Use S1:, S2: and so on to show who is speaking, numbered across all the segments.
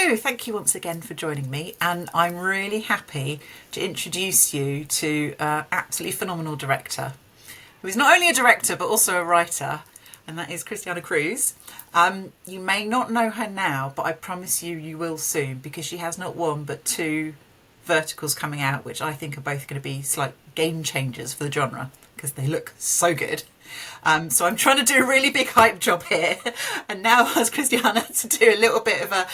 S1: Hello, thank you once again for joining me, and I'm really happy to introduce you to an absolutely phenomenal director who is not only a director but also a writer, and that is Christianne Cruz. You may not know her now, but I promise you, you will soon, because she has not one but two verticals coming out, which I think are both going to be slight game changers for the genre because they look so good. So I'm trying to do a really big hype job here, and now ask Christiana to do a little bit of a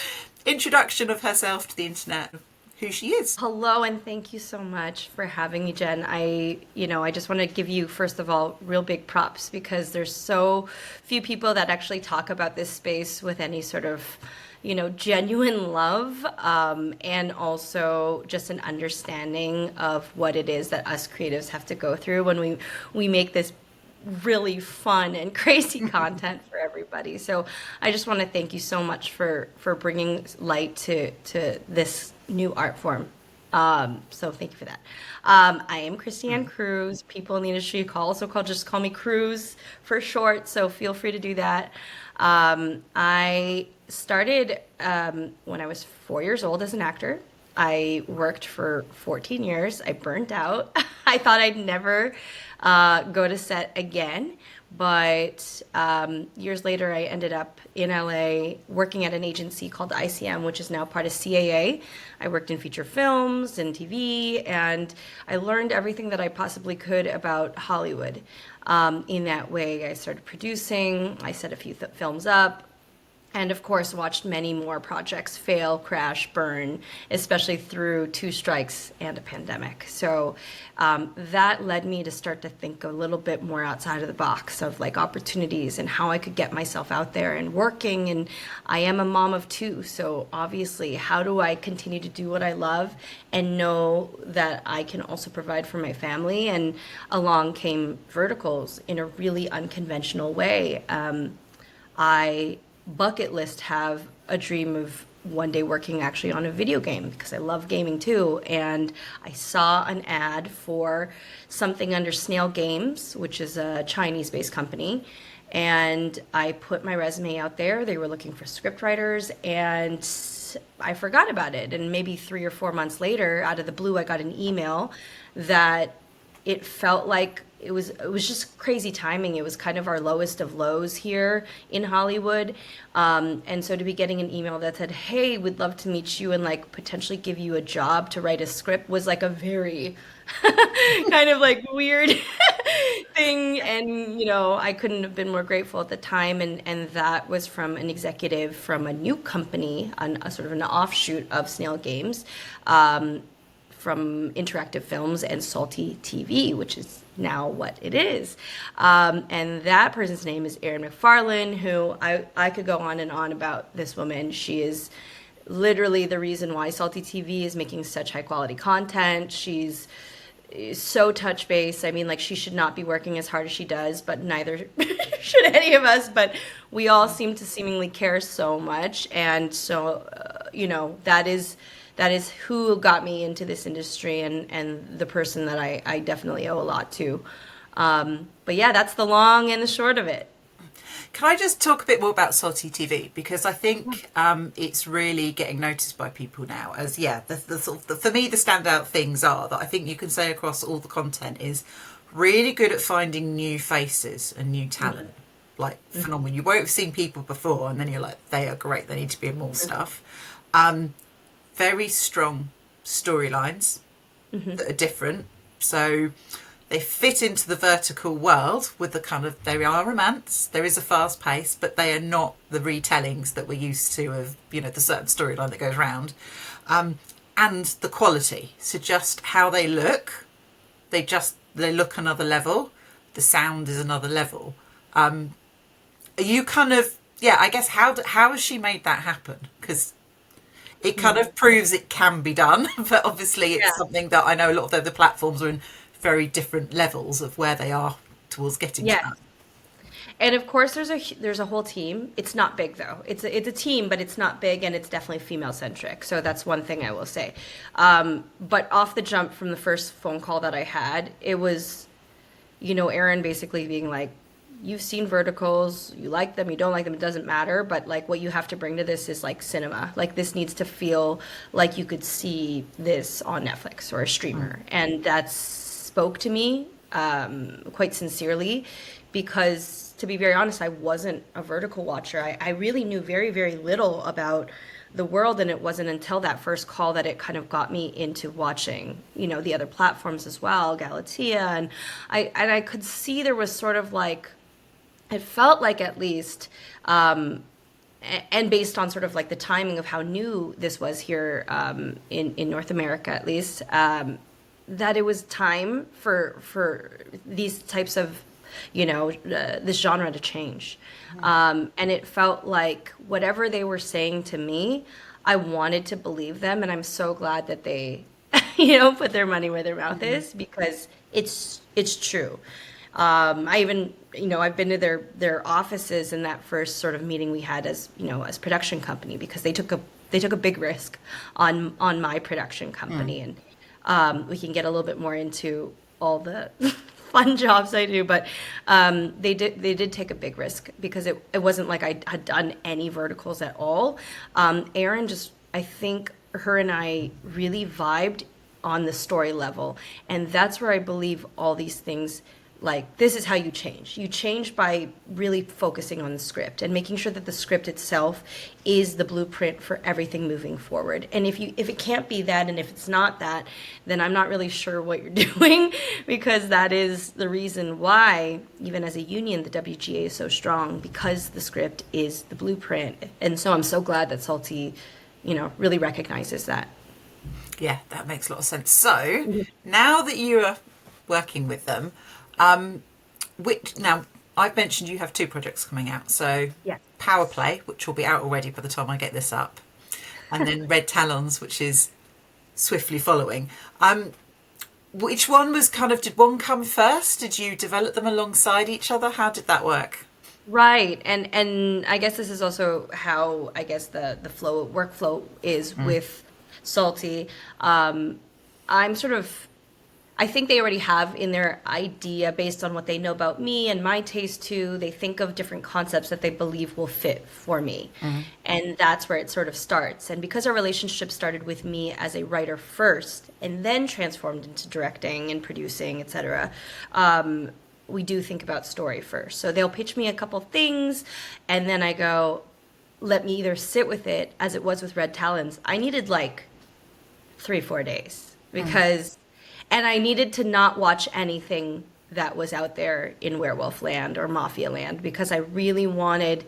S1: introduction of herself to the internet, who she is.
S2: Hello, and thank you so much for having me, Jen. I just want to give you, first of all, real big props because there's so few people that actually talk about this space with any sort of, genuine love, and also just an understanding of what it is that us creatives have to go through when we make this really fun and crazy content for everybody. So I just want to thank you so much for bringing light to this new art form. So thank you for that. I am Christianne Cruz. People in the industry just call me Cruz for short, so feel free to do that. I started when I was 4 years old as an actor. I worked for 14 years. I burnt out. I thought I'd never go to set again. But years later, I ended up in LA working at an agency called ICM, which is now part of CAA. I worked in feature films and TV, and I learned everything that I possibly could about Hollywood. In that way, I started producing. I set a few films up. And of course, watched many more projects fail, crash, burn, especially through 2 strikes and a pandemic. So that led me to start to think a little bit more outside of the box of like opportunities and how I could get myself out there and working. And I am a mom of 2. So obviously, how do I continue to do what I love and know that I can also provide for my family? And along came verticals in a really unconventional way. I bucket list have a dream of one day working actually on a video game because I love gaming too. And I saw an ad for something under Snail Games, which is a Chinese-based company. And I put my resume out there. They were looking for script writers, and I forgot about it. And maybe 3 or 4 months later, out of the blue, I got an email that it felt like it was just crazy timing. It was kind of our lowest of lows here in Hollywood. And so to be getting an email that said, hey, we'd love to meet you and like potentially give you a job to write a script was like a very kind of like weird thing. And, I couldn't have been more grateful at the time. And that was from an executive from a new company, a sort of an offshoot of Snail Games, from Interactive Films and Salty TV, which is now what it is. And that person's name is Erin McFarlane, who I could go on and on about this woman. She is literally the reason why Salty TV is making such high quality content. She's so touch base. I mean, like, she should not be working as hard as she does, but neither should any of us. But we all seem to seemingly care so much. And so, that is who got me into this industry and the person that I definitely owe a lot to. But yeah, that's the long and the short of it.
S1: Can I just talk a bit more about Salty TV? Because I think it's really getting noticed by people now as, for me, the standout things are that I think you can say across all the content is really good at finding new faces and new talent. Like, phenomenal. You won't have seen people before, and then you're like, they are great, they need to be in more stuff. Very strong storylines that are different. So they fit into the vertical world with the kind of, there are romance, there is a fast pace, but they are not the retellings that we're used to of, the certain storyline that goes round. And the quality. So just how they look, they look another level. The sound is another level. Are you kind of, I guess, how has she made that happen? Because it kind of proves it can be done, but obviously it's something that I know a lot of the other platforms are in very different levels of where they are towards getting to that.
S2: And of course, there's a whole team. It's not big though. It's a team, but it's not big, and it's definitely female centric. So that's one thing I will say. But off the jump from the first phone call that I had, it was, Erin basically being like, you've seen verticals, you like them, you don't like them, it doesn't matter, but like what you have to bring to this is like cinema. Like this needs to feel like you could see this on Netflix or a streamer. And that spoke to me quite sincerely, because to be very honest, I wasn't a vertical watcher. I really knew very, very little about the world, and it wasn't until that first call that it kind of got me into watching, you know, the other platforms as well, Galatea, and I could see there was sort of like, it felt like at least, and based on sort of like the timing of how new this was here in North America at least, that it was time for these types of, you know, this genre to change. And it felt like whatever they were saying to me, I wanted to believe them. And I'm so glad that they, you know, put their money where their mouth is, because it's true. I even, you know, I've been to their offices in that first sort of meeting we had as, you know, as production company, because they took a big risk on my production company. And we can get a little bit more into all the fun jobs I do, but they did take a big risk, because it wasn't like I had done any verticals at all. Erin just, I think her and I really vibed on the story level, and that's where I believe all these things, like this is how you change. You change by really focusing on the script and making sure that the script itself is the blueprint for everything moving forward. And if it can't be that, and if it's not that, then I'm not really sure what you're doing, because that is the reason why, even as a union, the WGA is so strong, because the script is the blueprint. And so I'm so glad that Salty, you know, really recognizes that.
S1: Yeah, that makes a lot of sense. So now that you are working with them, now I've mentioned you have 2 projects coming out. So
S2: Yeah.
S1: Power Play, which will be out already by the time I get this up, and then Red Talons, which is swiftly following. Which one was did one come first? Did you develop them alongside each other? How did that work?
S2: Right. And I guess this is also how I guess the workflow is with Salty. I'm sort of, I think they already have in their idea, based on what they know about me and my taste too, they think of different concepts that they believe will fit for me. And that's where it sort of starts. And because our relationship started with me as a writer first, and then transformed into directing and producing, etc., we do think about story first. So they'll pitch me a couple things, and then I go, let me either sit with it, as it was with Red Talons. I needed like 3-4 days, because and I needed to not watch anything that was out there in werewolf land or mafia land, because I really wanted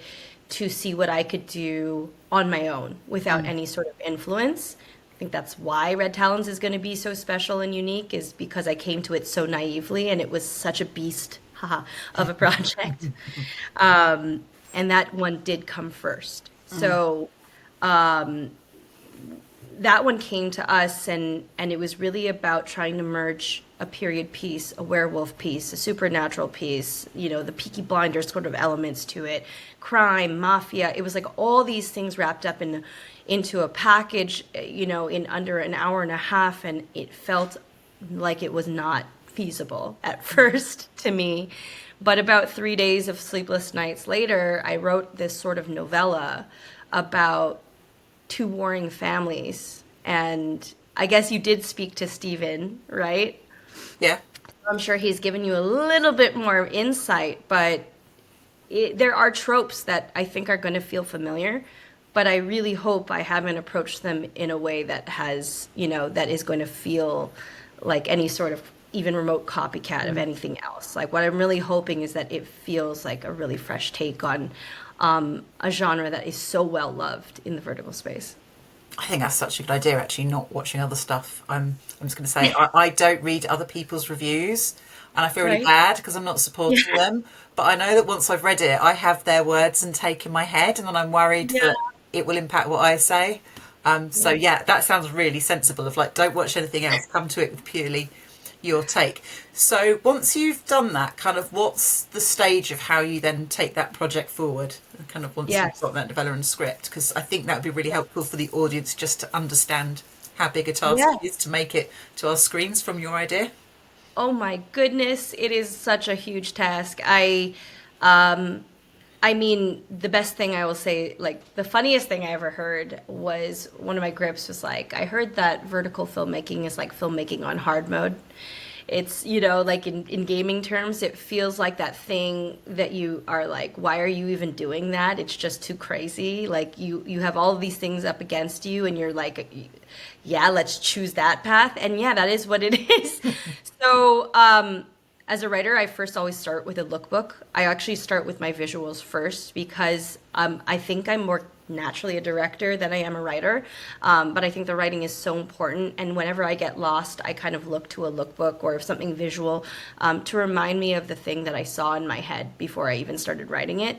S2: to see what I could do on my own without any sort of influence. I think that's why Red Talons is going to be so special and unique, is because I came to it so naively, and it was such a beast of a project. And that one did come first. So that one came to us, and it was really about trying to merge a period piece, a werewolf piece, a supernatural piece, you know, the Peaky Blinders sort of elements to it, crime, mafia. It was like all these things wrapped up into a package, you know, in under an hour and a half, and it felt like it was not feasible at first to me. But about 3 days of sleepless nights later, I wrote this sort of novella about 2 warring families. And I guess you did speak to Steven, right?
S1: Yeah.
S2: I'm sure he's given you a little bit more insight, but there are tropes that I think are going to feel familiar, but I really hope I haven't approached them in a way that has, you know, that is going to feel like any sort of even remote copycat of anything else. Like, what I'm really hoping is that it feels like a really fresh take on a genre that is so well loved in the vertical space.
S1: I think that's such a good idea, actually, not watching other stuff. I'm just going to say, I don't read other people's reviews, and I feel really bad because I'm not supporting them. But I know that once I've read it, I have their words and take in my head, and then I'm worried that it will impact what I say. So yeah, that sounds really sensible, of like, don't watch anything else, come to it with purely your take. So once you've done that, kind of what's the stage of how you then take that project forward, kind of once you've got that development script? Because I think that would be really helpful for the audience, just to understand how big a task it is to make it to our screens from your idea.
S2: Oh my goodness, it is such a huge task. I I mean, the best thing I will say, like the funniest thing I ever heard was one of my grips was like, I heard that vertical filmmaking is like filmmaking on hard mode. It's, you know, like in gaming terms, it feels like that thing that you are like, why are you even doing that? It's just too crazy. Like you have all of these things up against you and you're like, yeah, let's choose that path. And yeah, that is what it is. So, as a writer, I first always start with a lookbook. I actually start with my visuals first because I think I'm more naturally a director than I am a writer. But I think the writing is so important. And whenever I get lost, I kind of look to a lookbook or something visual to remind me of the thing that I saw in my head before I even started writing it.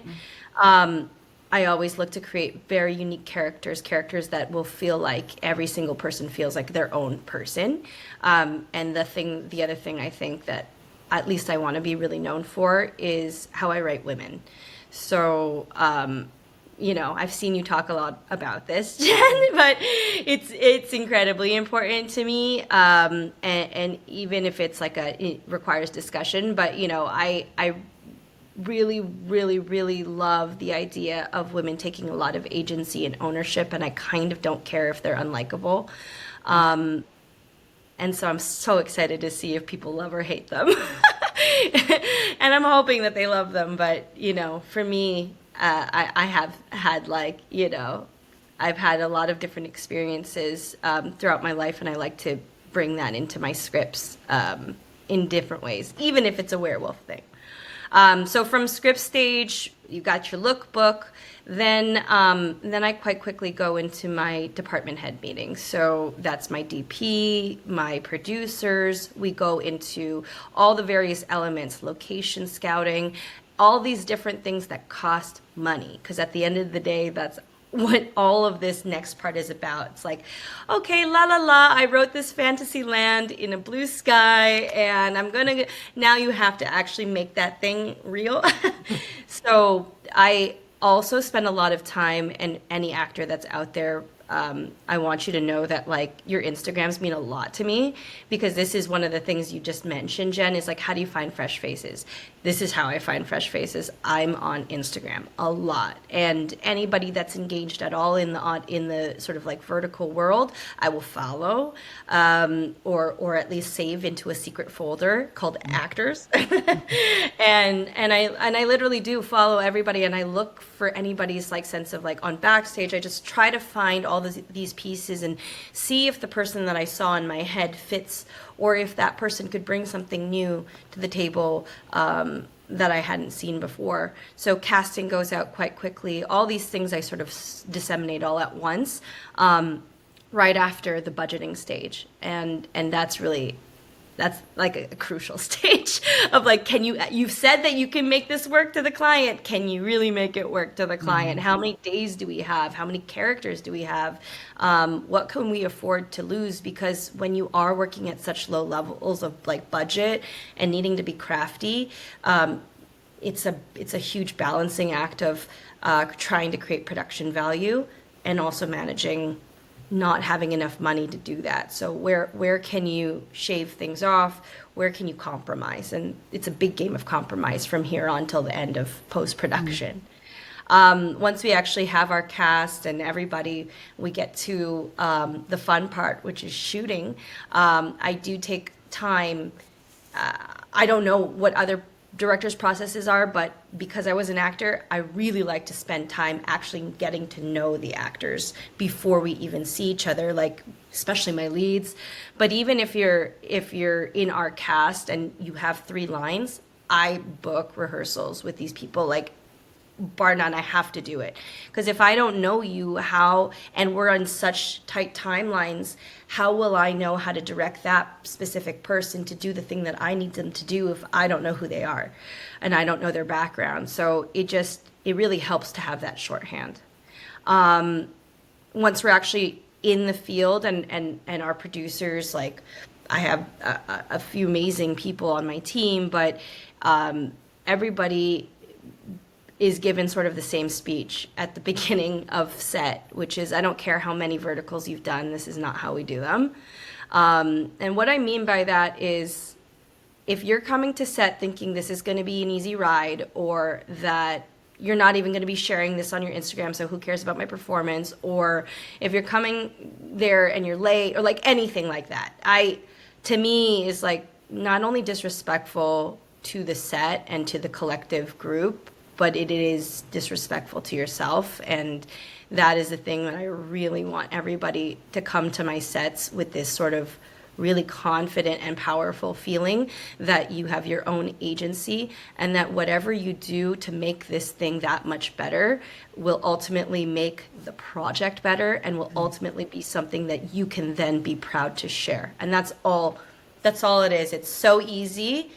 S2: I always look to create very unique characters that will feel like every single person feels like their own person. And the other thing I think that at least I want to be really known for is how I write women. So, you know, I've seen you talk a lot about this, Jen, but it's incredibly important to me. And even if it's like it requires discussion, but you know, I really, really, really love the idea of women taking a lot of agency and ownership, and I kind of don't care if they're unlikable. And so I'm so excited to see if people love or hate them. And I'm hoping that they love them. But, you know, for me, I have had like, you know, I've had a lot of different experiences throughout my life. And I like to bring that into my scripts in different ways, even if it's a werewolf thing. So from script stage, you got your lookbook. Then I quite quickly go into my department head meetings. So that's my DP, my producers. We go into all the various elements, location scouting, all these different things that cost money. Because at the end of the day, that's what all of this next part is about. It's like, okay, la la la, I wrote this fantasy land in a blue sky, and now you have to actually make that thing real. So I also spend a lot of time, and any actor that's out there, I want you to know that like your Instagrams mean a lot to me, because this is one of the things you just mentioned, Jen, is like, how do you find fresh faces? This is how I find fresh faces. I'm on Instagram a lot, and anybody that's engaged at all in the sort of like vertical world, I will follow, or at least save into a secret folder called actors, and I literally do follow everybody, and I look for anybody's like sense of like on backstage. I just try to find all these pieces and see if the person that I saw in my head fits, or if that person could bring something new to the table that I hadn't seen before. So casting goes out quite quickly. All these things I sort of disseminate all at once, right after the budgeting stage, and that's like a crucial stage of like, you've said that you can make this work to the client. Can you really make it work to the client? Mm-hmm. How many days do we have? How many characters do we have? What can we afford to lose? Because when you are working at such low levels of like budget and needing to be crafty, it's a huge balancing act of trying to create production value and also managing not having enough money to do that. So where can you shave things off? Where can you compromise? And it's a big game of compromise from here on till the end of post-production. Once we actually have our cast and everybody, we get to the fun part, which is shooting. I do take time. I don't know what other directors' processes are, but because I was an actor, I really like to spend time actually getting to know the actors before we even see each other, like especially my leads. But even if you're in our cast and you have 3 lines, I book rehearsals with these people, like bar none. I have to do it, because if I don't know you, and we're on such tight timelines, how will I know how to direct that specific person to do the thing that I need them to do if I don't know who they are and I don't know their background? So it really helps to have that shorthand. Once we're actually in the field and our producers, like I have a few amazing people on my team, but everybody is given sort of the same speech at the beginning of set, which is, I don't care how many verticals you've done, this is not how we do them. And what I mean by that is, if you're coming to set thinking this is going to be an easy ride, or that you're not even going to be sharing this on your Instagram, so who cares about my performance, or if you're coming there and you're late, or like anything like that, to me is like not only disrespectful to the set and to the collective group, but it is disrespectful to yourself. And that is the thing that I really want everybody to come to my sets with, this sort of really confident and powerful feeling that you have your own agency, and that whatever you do to make this thing that much better will ultimately make the project better, and will ultimately be something that you can then be proud to share. And that's all it is. It's so easy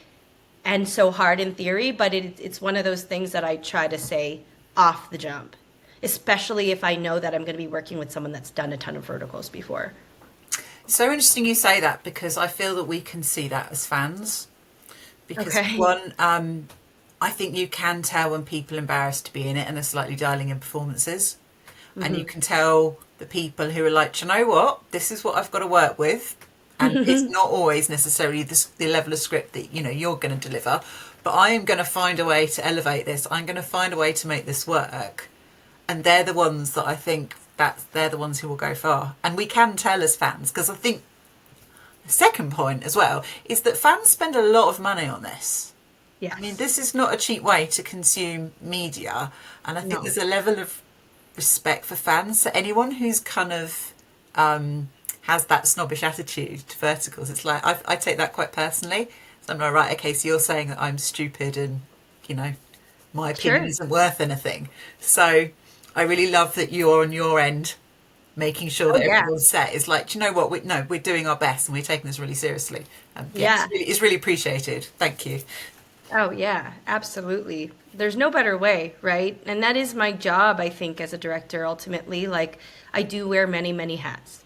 S2: and so hard in theory, but it's one of those things that I try to say off the jump, especially if I know that I'm going to be working with someone that's done a ton of verticals before.
S1: So interesting you say that, because I feel that we can see that as fans. Because
S2: Okay.
S1: one, I think you can tell when people are embarrassed to be in it and are slightly dialing in performances. And you can tell the people who are like, "Do you know what? This is what I've got to work with." And it's not always necessarily the level of script that, you're going to deliver. But I am going to find a way to elevate this. I'm going to find a way to make this work. And they're the ones that I think they're the ones who will go far. And we can tell as fans, because I think the second point as well is that fans spend a lot of money on this.
S2: Yeah.
S1: I mean, this is not a cheap way to consume media. And I think there's a level of respect for fans. So anyone who's kind of has that snobbish attitude to verticals, it's like, I take that quite personally. So I'm like, right, okay, so you're saying that I'm stupid and, my opinion isn't worth anything. So I really love that you're on your end making sure that everyone's set is like, do you know what, we're doing our best and we're taking this really seriously. It's really appreciated. Thank you.
S2: Oh yeah, absolutely. There's no better way, right? And that is my job, I think, as a director. Ultimately, like, I do wear many, many hats.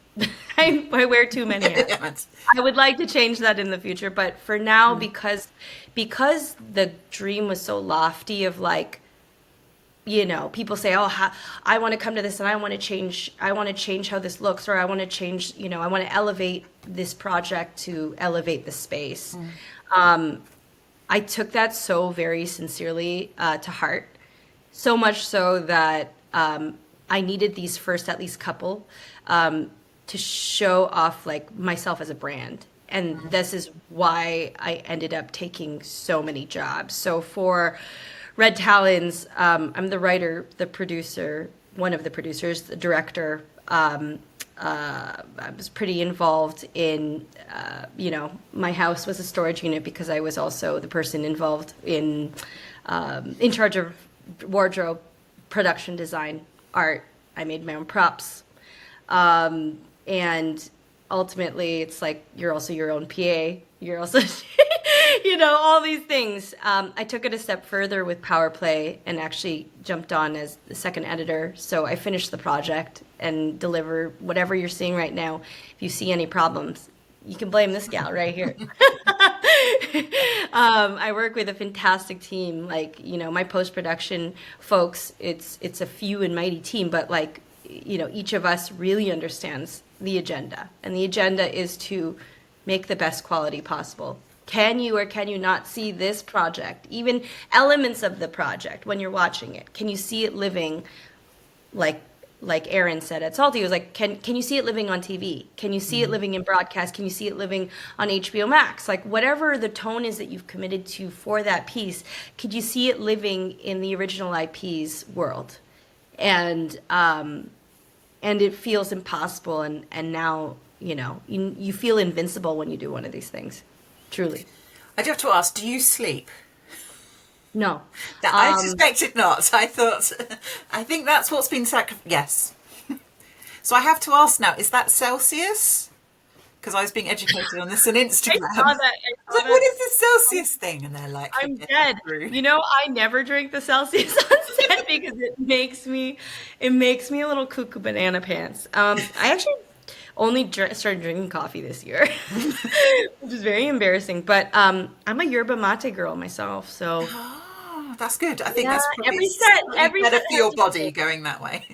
S2: I wear too many hats. I would like to change that in the future, but for now, because the dream was so lofty of like, people say, "Oh, I want to come to this and I want to change how this looks, or I want to change, I want to elevate this project to elevate the space." I took that so very sincerely to heart, so much so that I needed these first at least couple to show off like myself as a brand. And this is why I ended up taking so many jobs. So for Red Talons, I'm the writer, the producer, one of the producers, the director. I was pretty involved in, my house was a storage unit because I was also the person involved in charge of wardrobe, production design, art. I made my own props. And ultimately, it's like you're also your own PA. You're also, all these things. I took it a step further with Power Play and actually jumped on as the second editor. So I finished the project and deliver whatever you're seeing right now. If you see any problems, you can blame this gal right here. I work with a fantastic team. Like, my post-production folks, it's a few and mighty team, but like, each of us really understands the agenda. And the agenda is to make the best quality possible. Can you or can you not see this project, even elements of the project when you're watching it? Can you see it living like Aaron said at Salty? It was like, can you see it living on TV? Can you see it living in broadcast? Can you see it living on HBO Max? Like, whatever the tone is that you've committed to for that piece, could you see it living in the original IP's world? And it feels impossible, and now you feel invincible when you do one of these things. Truly.
S1: I do have to ask, do you sleep?
S2: No.
S1: I suspected not. I think that's what's been sacrificed. Yes. So I have to ask now, is that Celsius? Because I was being educated on this on Instagram.
S2: I saw that.
S1: What is this Celsius thing? And they're like,
S2: I'm dead. I never drink the Celsius on set because it makes me a little cuckoo banana pants. I actually only started drinking coffee this year, which is very embarrassing. But I'm a yerba mate girl myself, so.
S1: Oh, that's good. I think that's probably
S2: every
S1: better
S2: set
S1: for your body going that way.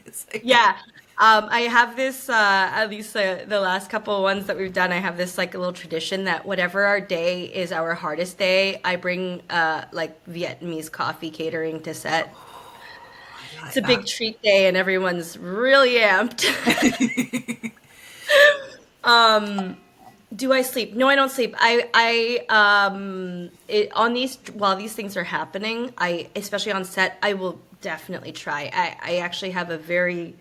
S2: Yeah. I have this, at least the last couple of ones that we've done, I have this like a little tradition that whatever our day is our hardest day, I bring like Vietnamese coffee catering to set.
S1: I
S2: It's
S1: like
S2: a
S1: that.
S2: big treat day and everyone's really amped. Do I sleep? No, I don't sleep. On these, while these things are happening, especially on set, I will definitely try. I actually have a very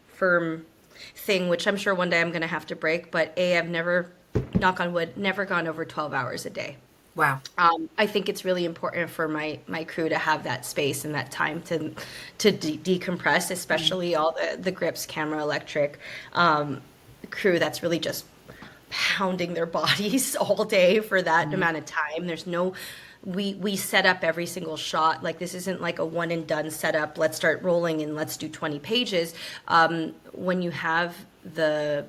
S2: firm thing, which I'm sure one day I'm going to have to break, but I've never, knock on wood, never gone over 12 hours a day.
S1: Wow.
S2: I think it's really important for my crew to have that space and that time to decompress, especially all the grips, camera, electric crew that's really just pounding their bodies all day for that amount of time. There's no we set up every single shot. Like this isn't like a one and done setup. Let's start rolling and let's do 20 pages. When you have the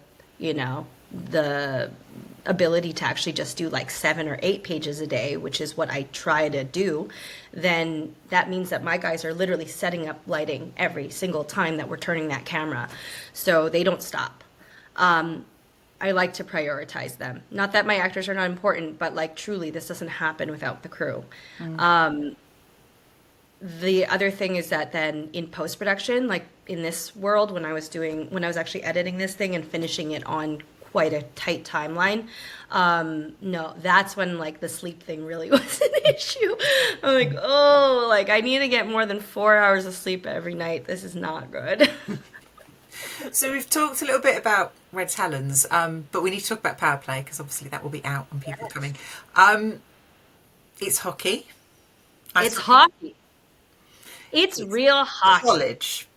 S2: ability to actually just do like 7 or 8 pages a day, which is what I try to do, then that means that my guys are literally setting up lighting every single time that we're turning that camera. So they don't stop. I like to prioritize them. Not that my actors are not important, but like truly, this doesn't happen without the crew. The other thing is that then in post production, like in this world, when I was actually editing this thing and finishing it on quite a tight timeline, no, that's when like the sleep thing really was an issue. I'm like, oh, like I need to get more than 4 hours of sleep every night. This is not good.
S1: So we've talked a little bit about Red Talons, but we need to talk about Power Play because obviously that will be out when people are coming. It's hockey.
S2: It's hockey. It's real hockey.
S1: College.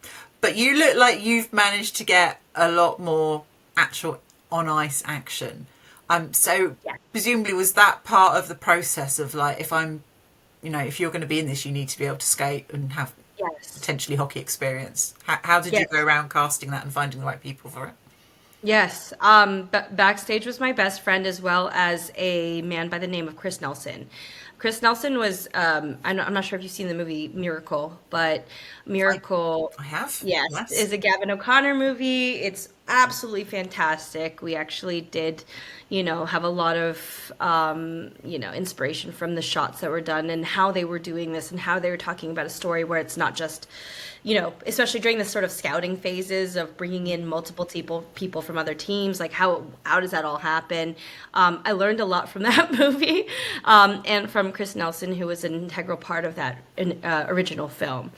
S1: But you look like you've managed to get a lot more actual on ice action. So
S2: Yeah.
S1: presumably was that part of the process of like, if you're going to be in this, you need to be able to skate and have
S2: Yes.
S1: potentially hockey experience. How did you
S2: Yes.
S1: go around casting that and finding the right people for it?
S2: Yes. Backstage was my best friend as well as a man by the name of Chris Nelson. Chris Nelson was, I'm not sure if you've seen the movie Miracle, but Miracle,
S1: I have.
S2: yes,
S1: Yes.
S2: is a Gavin O'Connor movie. It's absolutely fantastic. We actually did, have a lot of, inspiration from the shots that were done and how they were doing this and how they were talking about a story where it's not just, especially during this sort of scouting phases of bringing in multiple people from other teams, like how does that all happen? I learned a lot from that movie, and from Chris Nelson, who was an integral part of that original film.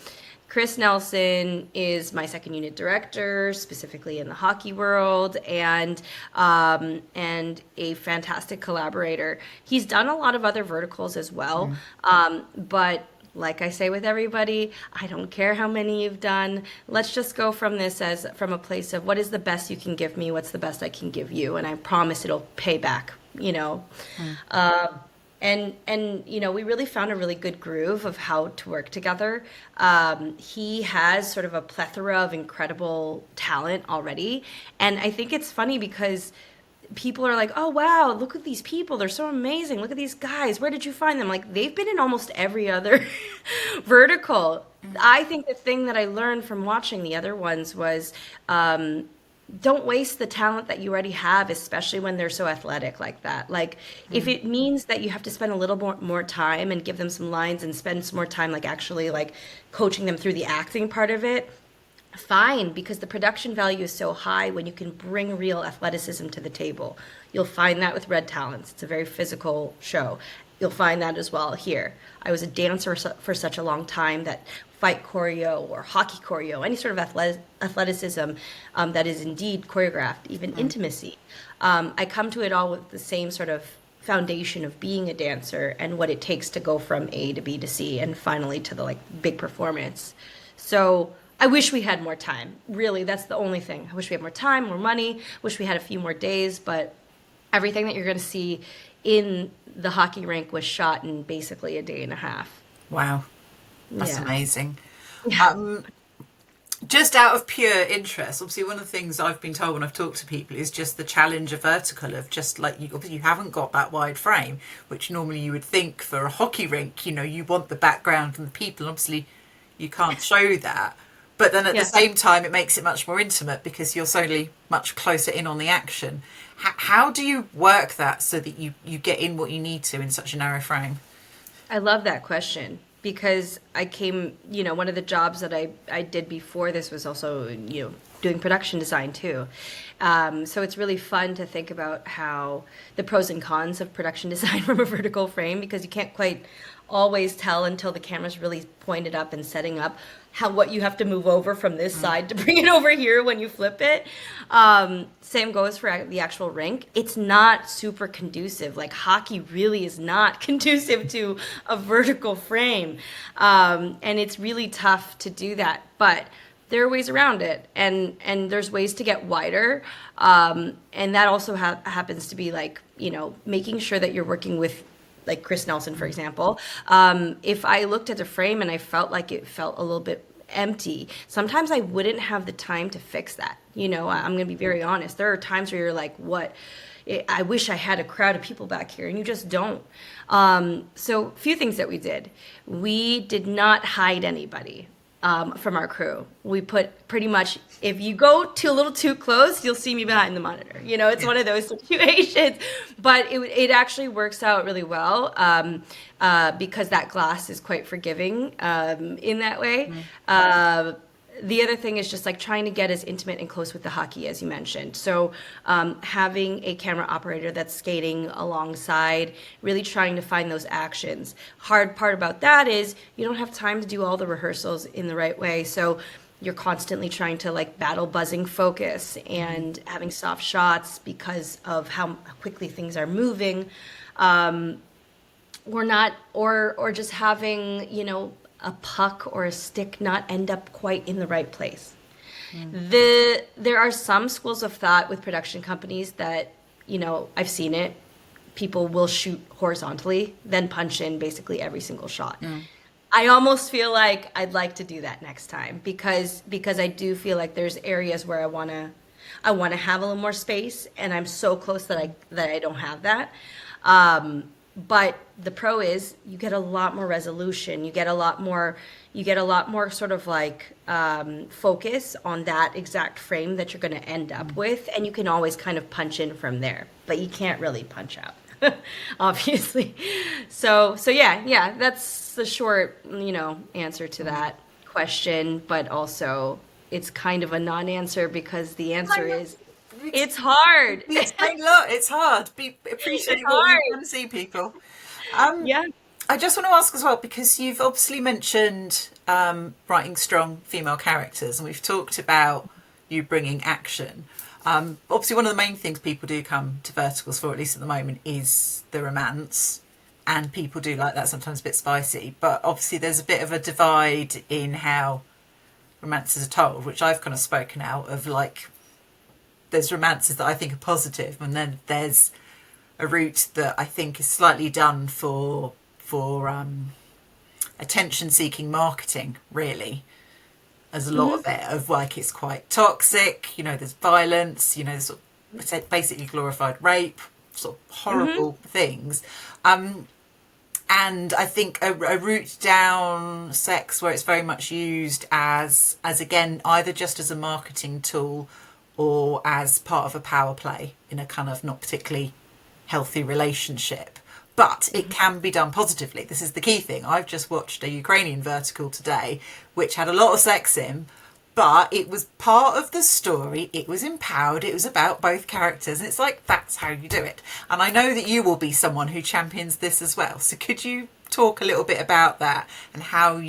S2: Chris Nelson is my second unit director, specifically in the hockey world, and a fantastic collaborator. He's done a lot of other verticals as well, but like I say with everybody, I don't care how many you've done. Let's just go from this as from a place of what is the best you can give me, what's the best I can give you, and I promise it'll pay back. We really found a really good groove of how to work together. He has sort of a plethora of incredible talent already, and I think it's funny because people are like, oh wow, look at these people, they're so amazing, look at these guys, where did you find them? Like, they've been in almost every other vertical. I think the thing that I learned from watching the other ones was don't waste the talent that you already have, especially when they're so athletic like that. Like, if it means that you have to spend a little more time and give them some lines and spend some more time like actually like coaching them through the acting part of it, fine, because the production value is so high when you can bring real athleticism to the table. You'll find that with Red Talons. It's a very physical show. You'll find that as well here. I was a dancer for such a long time that fight choreo or hockey choreo, any sort of athleticism that is indeed choreographed, even intimacy. I come to it all with the same sort of foundation of being a dancer and what it takes to go from A to B to C and finally to the like big performance. So I wish we had more time. Really, that's the only thing. I wish we had more time, more money, wish we had a few more days, but everything that you're going to see in the hockey rink was shot in basically a day and a half.
S1: Wow. That's
S2: Yeah.
S1: amazing. Just out of pure interest, obviously one of the things I've been told when I've talked to people is just the challenge of vertical, of just like obviously you haven't got that wide frame, which normally you would think for a hockey rink, you want the background and the people, and obviously you can't show that. But then at the same time, it makes it much more intimate because you're solely much closer in on the action. How do you work that so that you get in what you need to in such a narrow frame?
S2: I love that question because I came, one of the jobs that I did before this was also, doing production design too. So it's really fun to think about how the pros and cons of production design from a vertical frame, because you can't quite always tell until the camera's really pointed up and setting up what you have to move over from this side to bring it over here when you flip it. Same goes for the actual rink. It's not super conducive. Like hockey really is not conducive to a vertical frame. And it's really tough to do that. But there are ways around it, and there's ways to get wider. And that also happens to be like, making sure that you're working with, like Chris Nelson, for example. If I looked at a frame and I felt like it felt a little bit empty, sometimes I wouldn't have the time to fix that. I'm going to be very honest. There are times where you're like, what? I wish I had a crowd of people back here, and you just don't. So a few things that we did. We did not hide anybody. From our crew. We put pretty much, if you go a little too close, you'll see me behind the monitor. It's one of those situations, but it actually works out really well because that glass is quite forgiving in that way. The other thing is just like trying to get as intimate and close with the hockey, as you mentioned. So having a camera operator that's skating alongside, really trying to find those actions. Hard part about that is you don't have time to do all the rehearsals in the right way. So you're constantly trying to like battle buzzing focus and having soft shots because of how quickly things are moving. Or just having, a puck or a stick not end up quite in the right place. There are some schools of thought with production companies that, I've seen it. People will shoot horizontally, then punch in basically every single shot. I almost feel like I'd like to do that next time because I do feel like there's areas where I want to have a little more space, and I'm so close that I don't have that. But the pro is you get a lot more resolution. You get a lot more sort of like focus on that exact frame that you're going to end up with. And you can always kind of punch in from there, but you can't really punch out, obviously. So yeah, that's the short, answer to that question. But also it's kind of a non-answer because the answer is, it's hard.
S1: It's hard. Appreciate what we want to see people.
S2: Yeah.
S1: I just want to ask as well, because you've obviously mentioned writing strong female characters, and we've talked about you bringing action. Obviously, one of the main things people do come to verticals for, at least at the moment, is the romance. And people do like that, sometimes a bit spicy. But obviously, there's a bit of a divide in how romances are told, which I've kind of spoken out of, like, there's romances that I think are positive, and then there's a route that I think is slightly done for attention-seeking marketing, really. There's a lot of it, of like it's quite toxic, there's violence, there's sort of basically glorified rape, sort of horrible things. And I think a route down sex where it's very much used as again, either just as a marketing tool or as part of a power play in a kind of not particularly healthy relationship. But it can be done positively. This is the key thing. I've just watched a Ukrainian vertical today, which had a lot of sex in, but it was part of the story. It was empowered. It was about both characters. And it's like, that's how you do it. And I know that you will be someone who champions this as well. So could you talk a little bit about that and how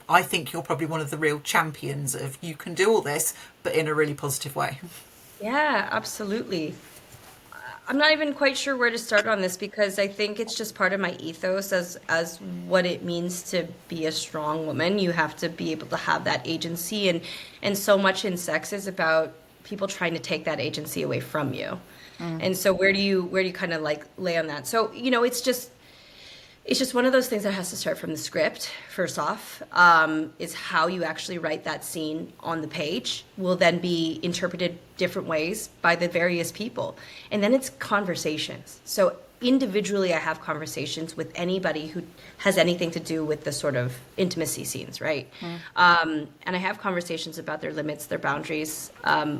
S1: I think you're probably one of the real champions of you can do all this, but in a really positive way.
S2: Yeah, absolutely. I'm not even quite sure where to start on this because I think it's just part of my ethos as what it means to be a strong woman. You have to be able to have that agency, and so much in sex is about people trying to take that agency away from you. And so where do you kind of like lay on that? So, it's just one of those things that has to start from the script, first off, is how you actually write that scene on the page will then be interpreted different ways by the various people. And then it's conversations. So individually I have conversations with anybody who has anything to do with the sort of intimacy scenes, right? And I have conversations about their limits, their boundaries,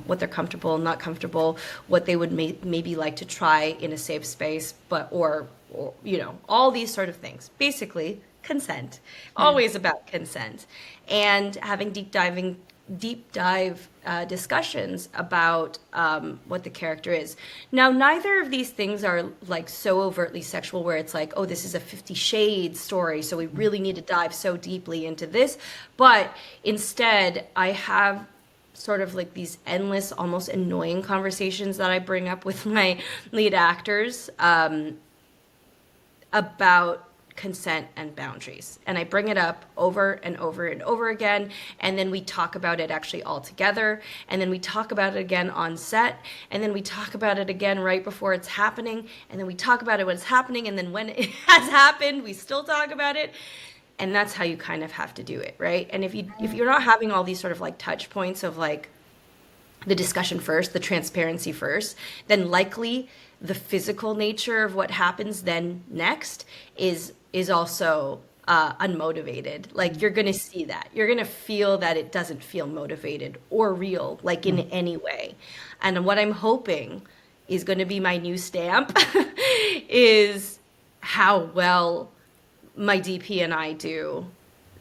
S2: what they're comfortable, not comfortable, what they would maybe like to try in a safe space, but or you know, all these sort of things. Basically, consent. Always about consent. And having deep dive discussions about what the character is. Now, neither of these things are like so overtly sexual where it's like, oh, this is a 50 Shades story, so we really need to dive so deeply into this. But instead, I have sort of like these endless, almost annoying conversations that I bring up with my lead actors about consent and boundaries. And I bring it up over and over and over again. And then we talk about it actually all together. And then we talk about it again on set. And then we talk about it again right before it's happening. And then we talk about it when it's happening. And then when it has happened, we still talk about it. And that's how you kind of have to do it, right? And if you're not having all these sort of like touch points of like the discussion first, the transparency first, then likely the physical nature of what happens then next is also unmotivated. Like you're going to see that. You're going to feel that it doesn't feel motivated or real, like in any way. And what I'm hoping is going to be my new stamp is how well my DP and I do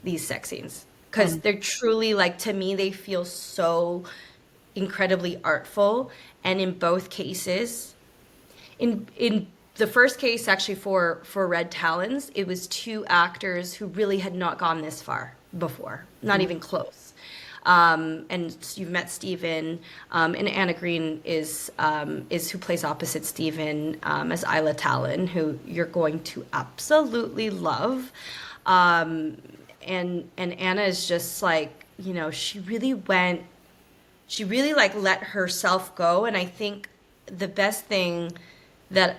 S2: these sex scenes. Because they're truly, like, to me, they feel so incredibly artful. And in both cases, in the first case, actually for Red Talons, it was two actors who really had not gone this far before, not even close. And you've met Stephen, and Anna Green is who plays opposite Stephen as Isla Talon, who you're going to absolutely love. And Anna is just like, you know, she really like let herself go. And I think the best thing that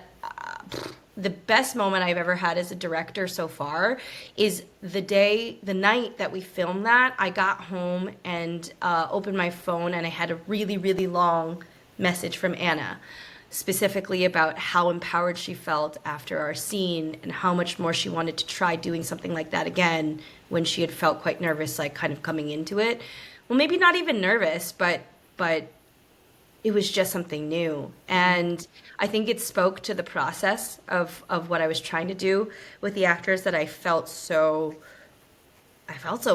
S2: the best moment I've ever had as a director so far is the night that we filmed that. I got home and opened my phone, and I had a really, really long message from Anna, specifically about how empowered she felt after our scene and how much more she wanted to try doing something like that again when she had felt quite nervous, like kind of coming into it. Well, maybe not even nervous, but it was just something new. And I think it spoke to the process of what I was trying to do with the actors, that I felt so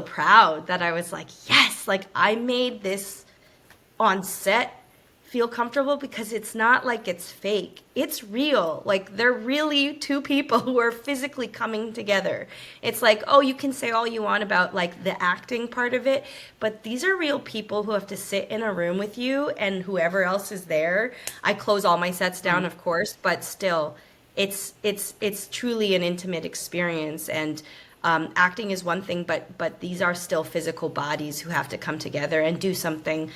S2: proud that I was like, yes, like I made this on set feel comfortable, because it's not like it's fake. It's real. Like they're really two people who are physically coming together. It's like, oh, you can say all you want about like the acting part of it, but these are real people who have to sit in a room with you and whoever else is there. I close all my sets down, of course, but still it's truly an intimate experience. And acting is one thing, but these are still physical bodies who have to come together and do something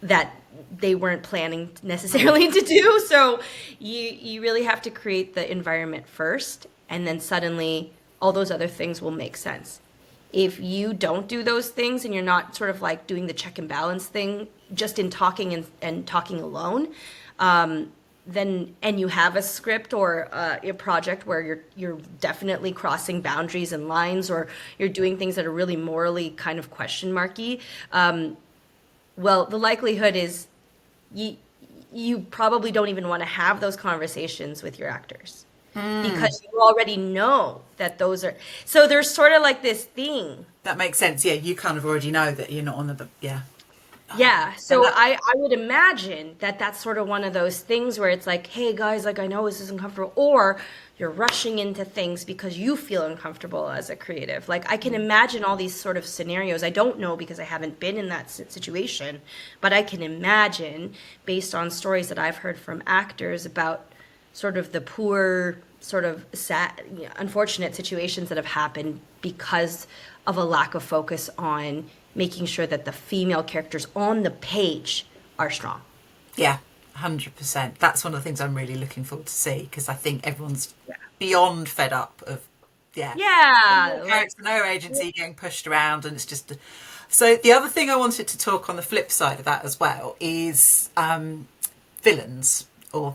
S2: that they weren't planning necessarily to do. So you really have to create the environment first, and then suddenly all those other things will make sense. If you don't do those things and you're not sort of like doing the check and balance thing just in talking and talking alone, then, and you have a script or a project where you're definitely crossing boundaries and lines, or you're doing things that are really morally kind of question marky, well, the likelihood is you probably don't even want to have those conversations with your actors, because you already know that those are. So there's sort of like this thing.
S1: That makes sense. Yeah, you kind of already know that you're not on the. Yeah.
S2: Yeah, so I would imagine that that's sort of one of those things where it's like, hey guys, like I know this is uncomfortable, or you're rushing into things because you feel uncomfortable as a creative. Like I can imagine all these sort of scenarios. I don't know because I haven't been in that situation, but I can imagine based on stories that I've heard from actors about sort of the poor, sort of sad, unfortunate situations that have happened because of a lack of focus on making sure that the female characters on the page are strong.
S1: Yeah, 100%. That's one of the things I'm really looking forward to see, because I think everyone's beyond fed up of no character, no agency, getting pushed around, and it's just. So the other thing I wanted to talk on the flip side of that as well is villains, or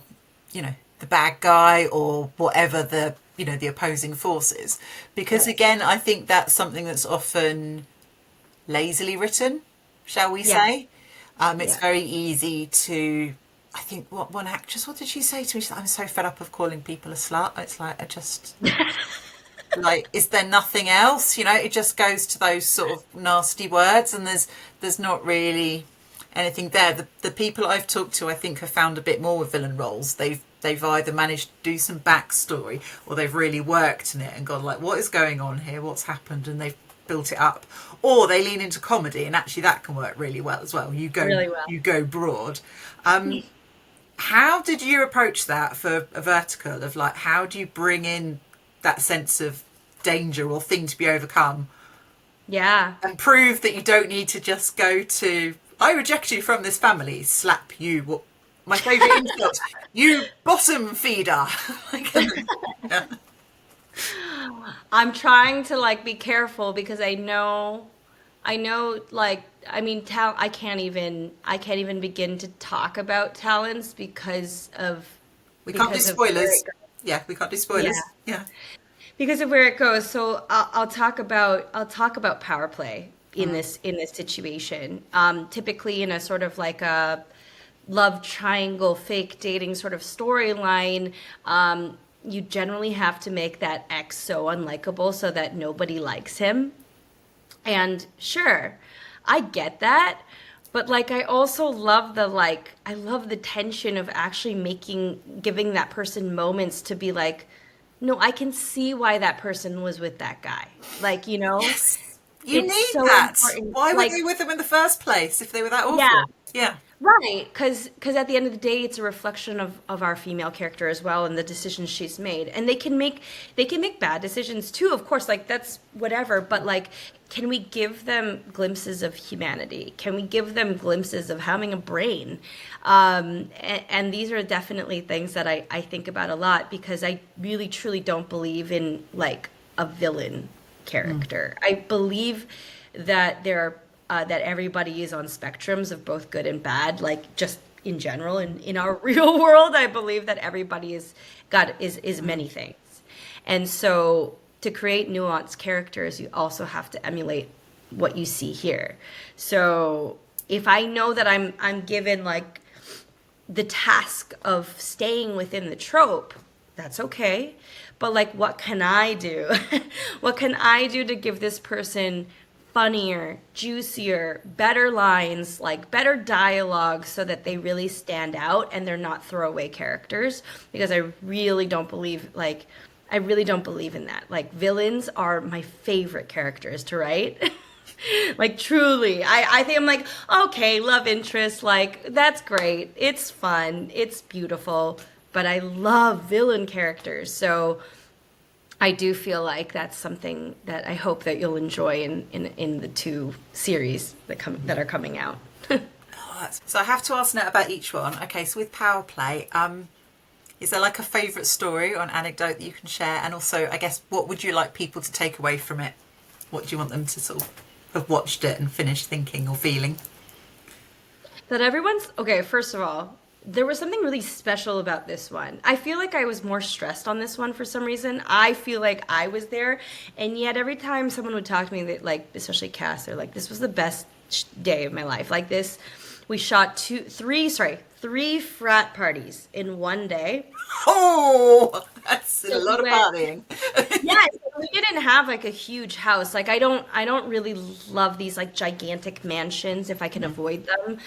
S1: the bad guy or whatever the, you know, the opposing forces. Because again, I think that's something that's often lazily written, shall we say. It's very easy to, I think, what one actress, what did she say to me? She said, I'm so fed up of calling people a slut. It's like, I just, like, is there nothing else? You know, it just goes to those sort of nasty words, and there's not really anything there. The people I've talked to, I think, have found a bit more with villain roles. They've either managed to do some backstory, or they've really worked in it and gone like, what is going on here? What's happened? And they've built it up. Or they lean into comedy, and actually that can work really well as well. You go broad. How did you approach that for a vertical of like, how do you bring in that sense of danger or thing to be overcome?
S2: Yeah.
S1: And prove that you don't need to just go to, I reject you from this family, slap you. What my favourite insult, you bottom feeder. Yeah.
S2: I'm trying to like be careful because I know like, I mean, I can't even begin to talk about talents because
S1: we can't do spoilers. Yeah, we can't do spoilers. Yeah.
S2: Because of where it goes. So I'll talk about power play in this situation. Typically in a sort of like a love triangle, fake dating sort of storyline, you generally have to make that ex so unlikable so that nobody likes him. And sure, I get that. But like, I also love I love the tension of actually giving that person moments to be like, no, I can see why that person was with that guy. Like, you know,
S1: yes, you need
S2: so
S1: that.
S2: important.
S1: Why were they with them in the first place if they were that awful? Yeah.
S2: Right, because at the end of the day, it's a reflection of our female character as well and the decisions she's made. And they can make bad decisions too, of course, like that's whatever. But like, can we give them glimpses of humanity? Can we give them glimpses of having a brain? And these are definitely things that I think about a lot because I really truly don't believe in like a villain character. I believe that that everybody is on spectrums of both good and bad, like just in general. In our real world, I believe that everybody is many things. And so to create nuanced characters, you also have to emulate what you see here. So if I know that I'm given like the task of staying within the trope, that's okay. But like, what can I do? What can I do to give this person funnier, juicier, better lines, like better dialogue so that they really stand out and they're not throwaway characters? Because I really don't believe in that. Like, villains are my favorite characters to write. Like, truly. I think I'm like, okay, love interest, like, that's great. It's fun. It's beautiful. But I love villain characters. So I do feel like that's something that I hope that you'll enjoy in the two series that are coming out.
S1: So I have to ask now about each one. Okay, so with Power Play, is there like a favourite story or an anecdote that you can share? And also, I guess, what would you like people to take away from it? What do you want them to sort of have watched it and finished thinking or feeling?
S2: Okay, first of all, there was something really special about this one. I feel like I was more stressed on this one for some reason. I feel like I was there, and yet every time someone would talk to me, that, like, especially Cass, they're like, this was the best day of my life. Like this, we shot three frat parties in one day.
S1: Oh, that's a lot of partying.
S2: Yeah, we didn't have like a huge house. Like I don't really love these like gigantic mansions if I can avoid them.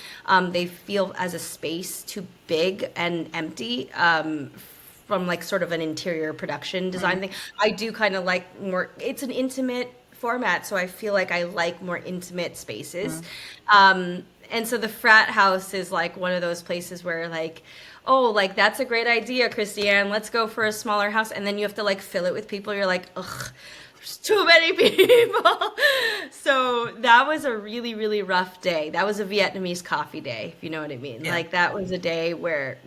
S2: They feel as a space too big and empty. From like sort of an interior production design thing. I do kind of like more, it's an intimate format, so I feel like I like more intimate spaces. And so the frat house is like one of those places where like, oh, like that's a great idea, Christianne, let's go for a smaller house. And then you have to like fill it with people. You're like, ugh, too many people. So that was a really, really rough day. That was a Vietnamese coffee day, if you know what I mean.
S1: Yeah.
S2: Like that was a day where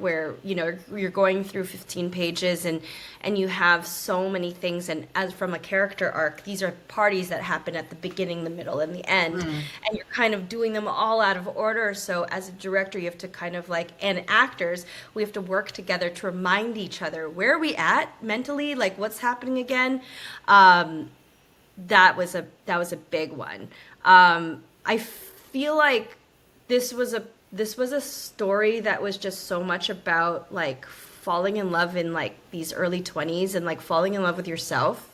S2: you're going through 15 pages and you have so many things, and as from a character arc, these are parties that happen at the beginning, the middle, and the end. And you're kind of doing them all out of order. So as a director, you have to kind of like, and actors, we have to work together to remind each other, where are we at mentally? Like what's happening again? That was a big one. I feel like this was a story that was just so much about like falling in love in like these early 20s and like falling in love with yourself.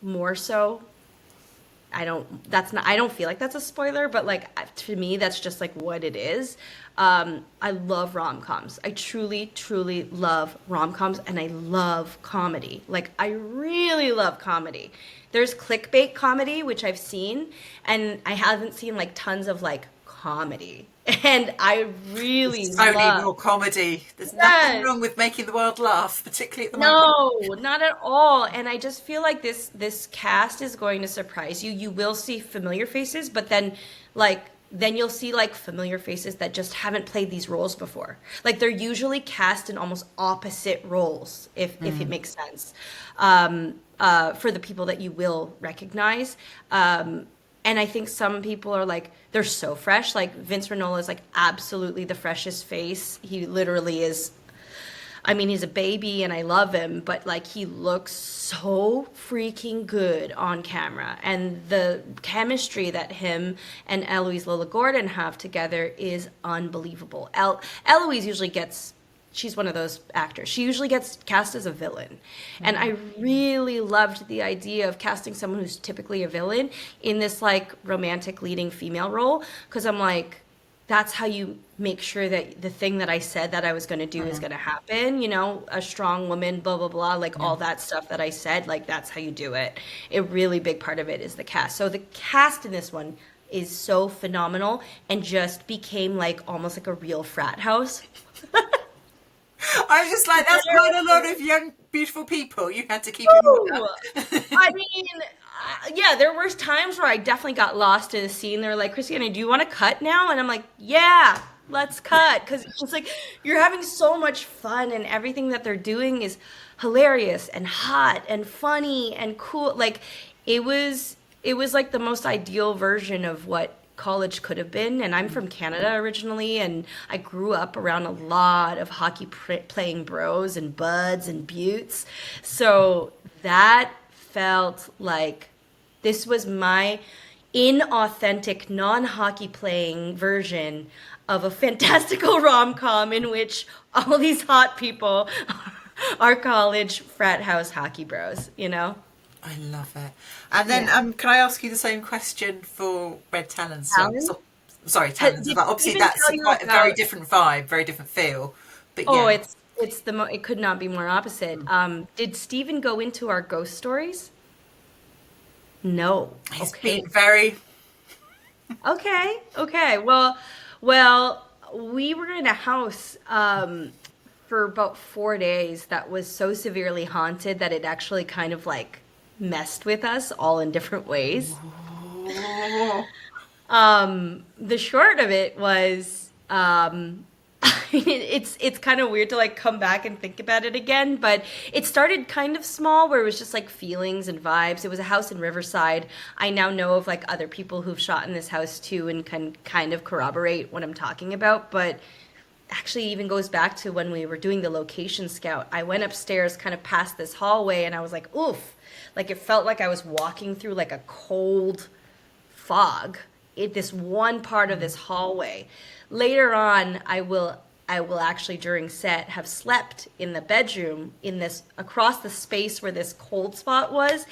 S2: More so. I don't feel like that's a spoiler, but like to me that's just like what it is. I love rom-coms. I truly, truly love rom-coms, and I love comedy. Like I really love comedy. There's clickbait comedy, which I've seen, and I haven't seen like tons of like comedy. And I really
S1: There's so
S2: love
S1: need more comedy. There's nothing wrong with making the world laugh, particularly at the moment.
S2: No, not at all. And I just feel like this cast is going to surprise you. You will see familiar faces, but then you'll see like familiar faces that just haven't played these roles before. Like they're usually cast in almost opposite roles, if it makes sense, for the people that you will recognize. And I think some people are like, they're so fresh. Like Vince Renaula is like absolutely the freshest face. He literally is. I mean, he's a baby and I love him, but like he looks so freaking good on camera. And the chemistry that him and Eloise Lola Gordon have together is unbelievable. Eloise usually she's one of those actors. She usually gets cast as a villain. And I really loved the idea of casting someone who's typically a villain in this like romantic leading female role. Because I'm like, that's how you make sure that the thing that I said that I was going to do is going to happen. You know, a strong woman, blah, blah, blah, like all that stuff that I said, like that's how you do it. A really big part of it is the cast. So the cast in this one is so phenomenal and just became like almost like a real frat house.
S1: I was just like, that's quite a lot of young, beautiful people. You had to keep it all up.
S2: I mean, yeah, there were times where I definitely got lost in the scene. They were like, Christianne, do you want to cut now? And I'm like, yeah, let's cut. Because it's just like, you're having so much fun and everything that they're doing is hilarious and hot and funny and cool. Like, it was like the most ideal version of what college could have been. And I'm from Canada originally, and I grew up around a lot of hockey playing bros and buds and buttes. So that felt like this was my inauthentic, non-hockey playing version of a fantastical rom-com in which all these hot people are college frat house hockey bros, you know?
S1: I love it. And then can I ask you the same question for Red Talons? Sorry, Talons. But obviously that's quite a very different vibe, very different feel. But yeah.
S2: It could not be more opposite. Did Stephen go into our ghost stories? No.
S1: He's been very...
S2: Okay. Well, we were in a house for about 4 days that was so severely haunted that it actually kind of like messed with us all in different ways. The short of it was, it's kind of weird to like come back and think about it again, but it started kind of small where it was just like feelings and vibes. It was a house in Riverside. I now know of like other people who've shot in this house too and can kind of corroborate what I'm talking about, but actually even goes back to when we were doing the location scout. I went upstairs kind of past this hallway and I was like, oof. Like it felt like I was walking through like a cold fog in this one part of this hallway. Later on, I will actually during set have slept in the bedroom in this across the space where this cold spot was,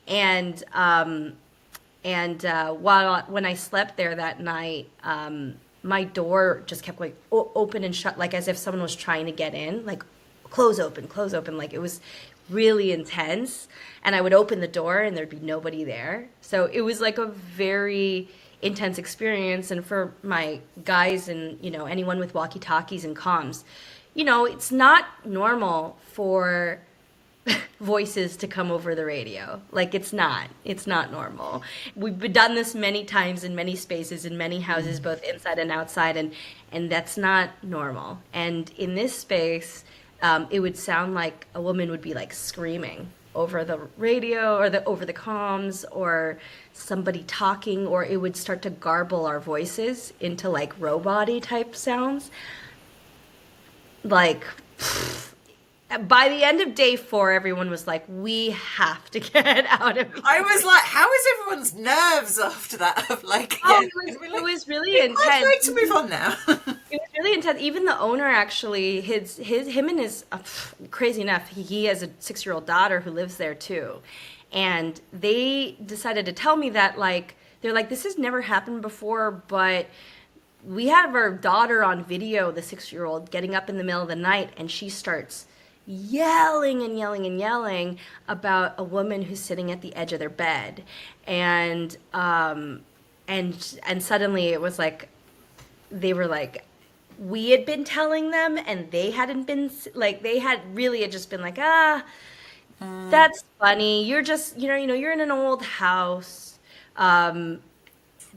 S2: and when I slept there that night, my door just kept like open and shut, like as if someone was trying to get in, like close open, like it was really intense. And I would open the door and there'd be nobody there. So it was like a very intense experience. And for my guys and, you know, anyone with walkie-talkies and comms, you know, it's not normal for voices to come over the radio. Like, it's not normal. We've done this many times in many spaces, in many houses, both inside and outside, and that's not normal. And in this space, it would sound like a woman would be like screaming over the radio or over the comms, or somebody talking, or it would start to garble our voices into like robot-y type sounds. Like, by the end of day 4, everyone was like, we have to get out of here.
S1: I was like, how is everyone's nerves after that? Of like,
S2: it was really intense.
S1: I'd like to move on now.
S2: It was really intense. Even the owner, actually, him and his, crazy enough, he has a 6-year-old daughter who lives there too. And they decided to tell me that, like, they're like, this has never happened before, but we have our daughter on video, the 6-year-old, getting up in the middle of the night, and she starts yelling and yelling and yelling about a woman who's sitting at the edge of their bed. And suddenly it was like, they were like, we had been telling them, and they hadn't been, like, they had just been like, that's funny. You're just, you're in an old house.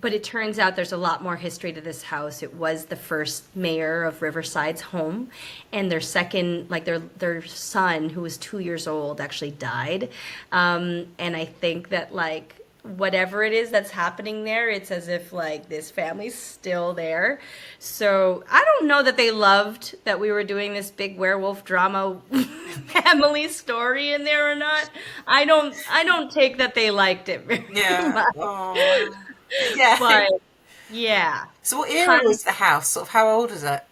S2: But it turns out there's a lot more history to this house. It was the first mayor of Riverside's home, and their second, like their son, who was 2 years old, actually died. And I think that, like, whatever it is that's happening there, it's as if like this family's still there. So I don't know that they loved that we were doing this big werewolf drama family story in there or not. I don't take that they liked it very much.
S1: Oh. Yeah.
S2: But yeah.
S1: So what era was the house? Sort of how old is it?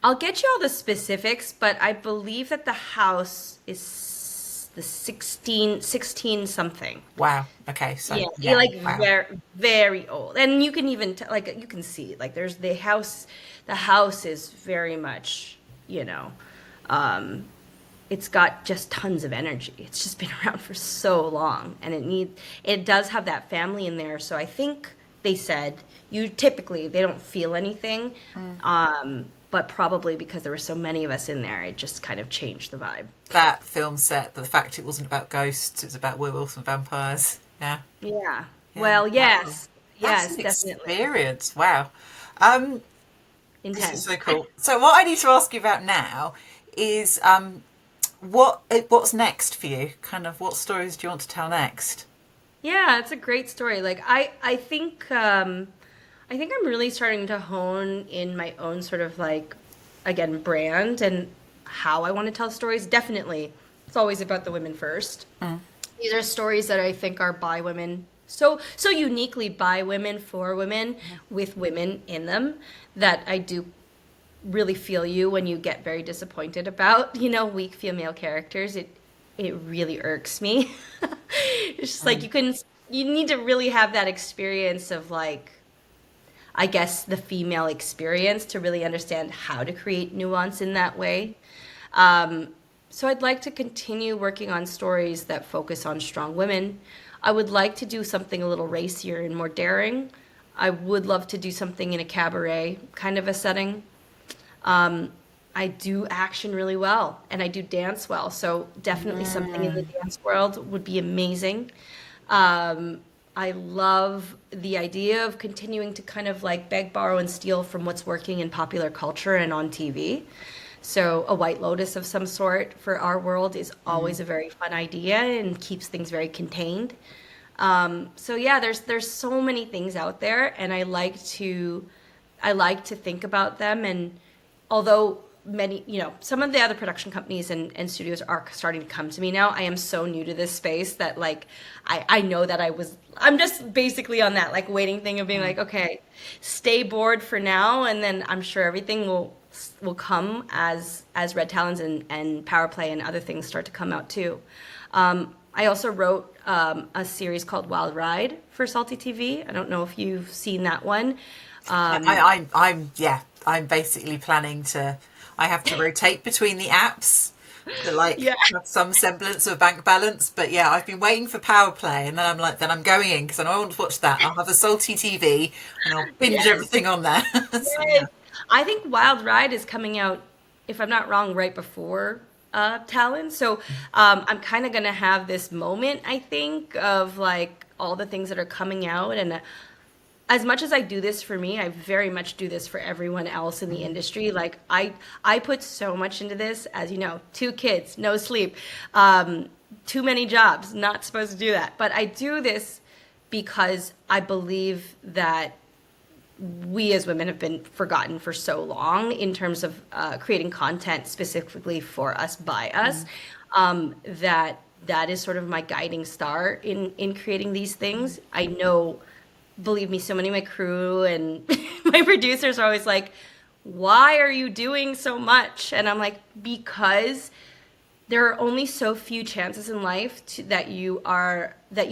S2: I'll get you all the specifics, but I believe that the house is the 16 something.
S1: Wow. Okay. So
S2: yeah, like wow. Very, very old. And you can even you can see, like, there's the house is very much, it's got just tons of energy. It's just been around for so long, and it does have that family in there. So I think they said they don't feel anything, but probably because there were so many of us in there, it just kind of changed the vibe.
S1: That film set, the fact it wasn't about ghosts, it was about werewolves and vampires. Yeah.
S2: Yeah. Well, yes.
S1: Wow.
S2: Yes,
S1: That's an
S2: definitely.
S1: experience. Wow.
S2: Intense.
S1: This is so cool. So what I need to ask you about now is what's next for you? Kind of what stories do you want to tell next?
S2: Yeah, it's a great story. Like I think I'm really starting to hone in my own sort of, like, again, brand and how I want to tell stories. Definitely, it's always about the women first. These are stories that I think are by women, so uniquely by women, for women, with women in them, that I do really feel you when you get very disappointed about, weak female characters. It really irks me. It's just like you need to really have that experience of, like, I guess, the female experience to really understand how to create nuance in that way. So I'd like to continue working on stories that focus on strong women. I would like to do something a little racier and more daring. I would love to do something in a cabaret kind of a setting. I do action really well, and I do dance well, so definitely something in the dance world would be amazing. I love the idea of continuing to kind of, like, beg, borrow, and steal from what's working in popular culture and on TV. So a White Lotus of some sort for our world is always a very fun idea and keeps things very contained. So yeah, there's so many things out there, and I like to think about them. And although many, some of the other production companies and studios are starting to come to me now, I am so new to this space that, like, I know that I'm just basically on that, like, waiting thing of being like, okay, stay bored for now, and then I'm sure everything will come as Red Talons and Power Play and other things start to come out too. I also wrote a series called Wild Ride for Salty TV. I don't know if you've seen that one.
S1: I'm basically planning to. I have to rotate between the apps to, have some semblance of a bank balance. But yeah, I've been waiting for Power Play, and then I'm going in because I know I want to watch that. I'll have a Salty TV and I'll binge everything on there. So, yeah.
S2: I think Wild Ride is coming out, if I'm not wrong, right before Talons. So I'm kind of going to have this moment, I think, of like all the things that are coming out. And as much as I do this for me, I very much do this for everyone else in the industry. Like I put so much into this, as you know, 2 kids, no sleep, too many jobs, not supposed to do that. But I do this because I believe that we as women have been forgotten for so long in terms of creating content specifically for us, by us, that is sort of my guiding star in creating these things. I know, believe me, so many of my crew and my producers are always like, why are you doing so much? And I'm like, because there are only so few chances in life that you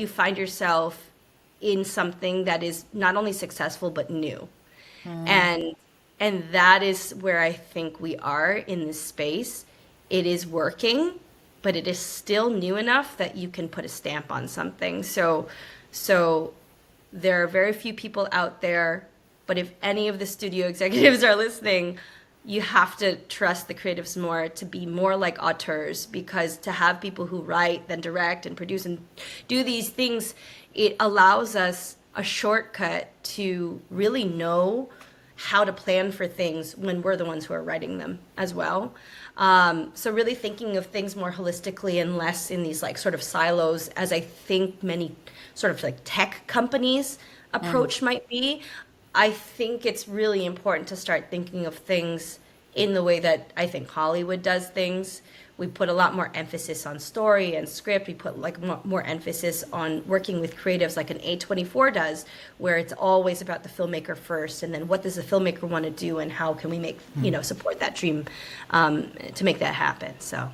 S2: find yourself in something that is not only successful but new. And that is where I think we are in this space. It is working, but it is still new enough that you can put a stamp on something. So there are very few people out there, but if any of the studio executives are listening, you have to trust the creatives more, to be more like auteurs, because to have people who write, then direct and produce and do these things, it allows us a shortcut to really know how to plan for things when we're the ones who are writing them as well. So really thinking of things more holistically and less in these like sort of silos, as I think many sort of like tech companies approach might be. I think it's really important to start thinking of things in the way that I think Hollywood does things. We put a lot more emphasis on story and script. We put like more emphasis on working with creatives like an A24 does, where it's always about the filmmaker first, and then what does the filmmaker want to do and how can we make, support that dream to make that happen. So.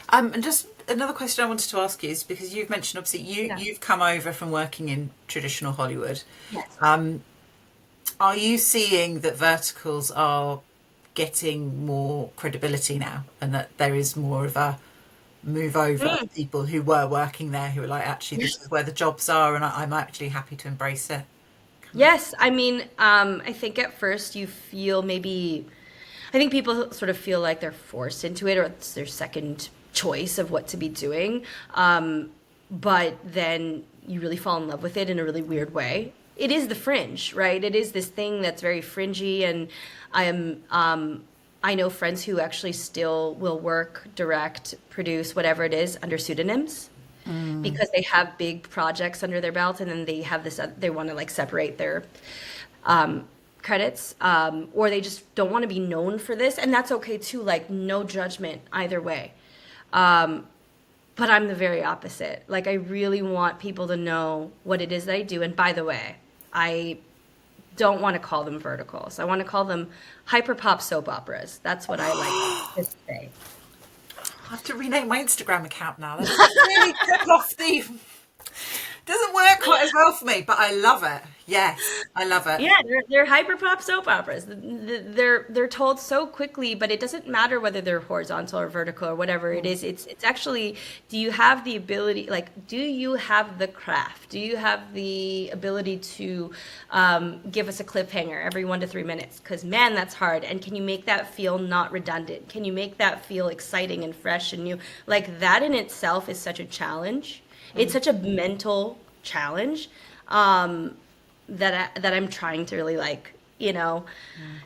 S1: And just another question I wanted to ask you is, because you've mentioned obviously you've come over from working in traditional Hollywood.
S2: Yes.
S1: Are you seeing that verticals are getting more credibility now, and that there is more of a move over of people who were working there who are like, actually, this is where the jobs are, and I'm actually happy to embrace it?
S2: Yes, I mean, I think at first you feel I think people sort of feel like they're forced into it, or it's their second choice of what to be doing. But then you really fall in love with it in a really weird way. It is the fringe, right? It is this thing that's very fringy, and I know friends who actually still will work, direct, produce, whatever it is, under pseudonyms, because they have big projects under their belt, and then they have this, they want to like separate their credits, or they just don't want to be known for this, and that's okay too. Like, no judgment either way. But I'm the very opposite. Like, I really want people to know what it is that I do. And by the way, I don't want to call them verticals. I want to call them hyperpop soap operas. That's what I like to say.
S1: I have to rename my Instagram account now. That's really took off the... Doesn't work quite as well for me, but I love it. Yes, I love it.
S2: Yeah, they're hyperpop soap operas. They're told so quickly, but it doesn't matter whether they're horizontal or vertical or whatever it is. It's actually, do you have the ability, like, do you have the craft? Do you have the ability to give us a cliffhanger every 1 to 3 minutes? Because, man, that's hard. And can you make that feel not redundant? Can you make that feel exciting and fresh and new? Like, that in itself is such a challenge. It's such a mental challenge that I'm trying to really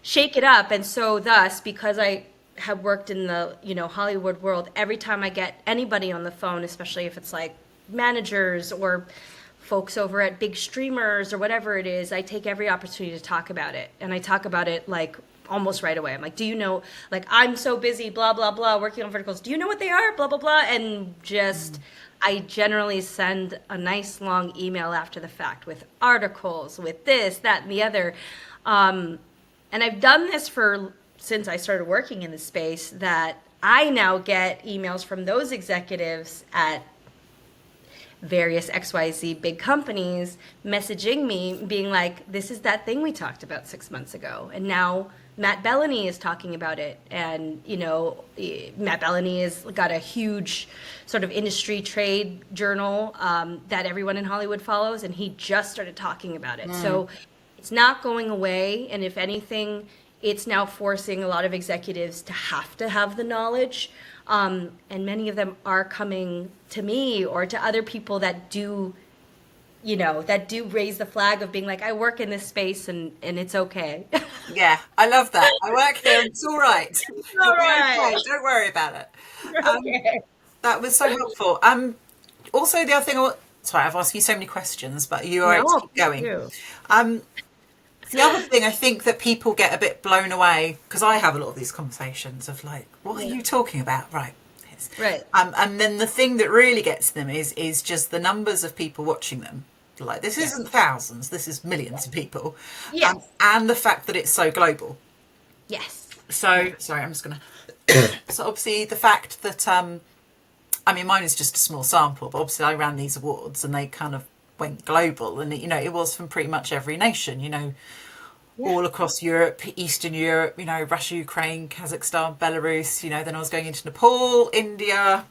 S2: shake it up. And so thus, because I have worked in the Hollywood world, every time I get anybody on the phone, especially if it's like managers or folks over at big streamers or whatever it is, I take every opportunity to talk about it. And I talk about it like almost right away. I'm like, do you know, like, I'm so busy, blah, blah, blah, working on verticals. Do you know what they are? Blah, blah, blah. And just... I generally send a nice long email after the fact with articles, with this, that, and the other. And I've done this since I started working in the space, that I now get emails from those executives at various XYZ big companies messaging me being like, this is that thing we talked about 6 months ago. And now Matt Bellany is talking about it. And, Matt Bellany has got a huge sort of industry trade journal that everyone in Hollywood follows. And he just started talking about it. So it's not going away. And if anything, it's now forcing a lot of executives to have the knowledge. And many of them are coming to me or to other people that do, that do raise the flag of being like, I work in this space and it's okay.
S1: Yeah, I love that. I work here. It's all right.
S2: All
S1: It'll be
S2: right.
S1: okay. Don't worry about it. Um,
S2: Okay.
S1: that was so helpful. Also, the other thing, sorry, I've asked you so many questions, but you are right to
S2: No,
S1: keep going.
S2: you.
S1: The other thing I think that people get a bit blown away, because I have a lot of these conversations of like, what are you talking about? Right. Yes.
S2: Right.
S1: And then the thing that really gets them is just the numbers of people watching them. Like, this isn't thousands, this is millions of people.
S2: Yes.
S1: And the fact that it's so global.
S2: Yes.
S1: So, sorry, I'm just going to... So obviously the fact that, I mean, mine is just a small sample, but obviously I ran these awards and they kind of went global, and it was from pretty much every nation, all across Europe, Eastern Europe, Russia, Ukraine, Kazakhstan, Belarus, then I was going into Nepal, India,